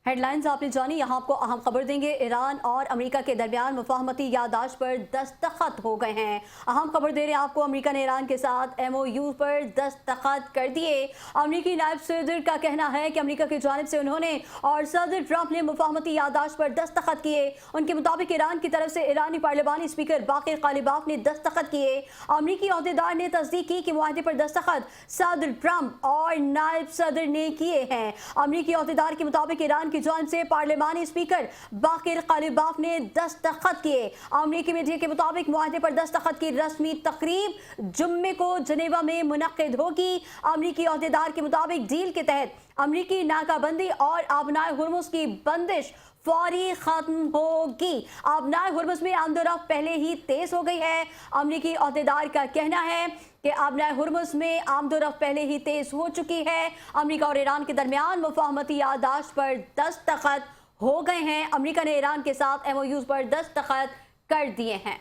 Head lines आपने जानी। यहाँ आपको अहम खबर देंगे। ईरान और अमेरिका के दरमियान मुफाहमती याददाश्त पर दस्तखत हो गए हैं। अहम खबर दे रहे हैं आपको, अमेरिका ने ईरान के साथ MOU पर दस्तखत कर दिए। अमेरिकी नायब सदर का कहना है कि अमेरिका की जानिब से उन्होंने और सदर ट्रंप ने मुफाहमती याददाश्त पर दस्तखत किए। उनके मुताबिक ईरान की तरफ से ईरानी पार्लिमानी स्पीकर बाकिर कालिबाफ ने दस्तखत किए। अमेरिकी अहदेदार ने तस्दीक की कि मुआहदे पर दस्तखत सदर ट्रंप और नायब सदर ने किए हैं। अमेरिकी अहदेदार के मुताबिक ईरान की जानिब से पार्लिमानी स्पीकर बाकिर कालिबाफ ने दस्तखत किए। अमेरिकी मीडिया के मुताबिक मुआहदे पर दस्तखत की रस्मी तकरीब जुम्मे को जनेवा में मुनक्किद होगी। अमेरिकी अहदेदार के मुताबिक डील के तहत अमेरिकी नाकाबंदी और आबनाए हुर्मुज़ की बंदिश फौरी खत्म होगी। आबनाए हुर्मुज़ में आमदोरफ्त पहले ही तेज हो गई है। अमेरिकी अहदेदार का कहना है कि आबनाए हुर्मुज़ में आमदोरफ्त पहले ही तेज हो चुकी है। अमेरिका और ईरान के दरमियान मुफाहमती याददाश्त पर दस्तखत हो गए हैं। अमेरिका ने ईरान के साथ MOUs पर दस्तखत कर दिए हैं।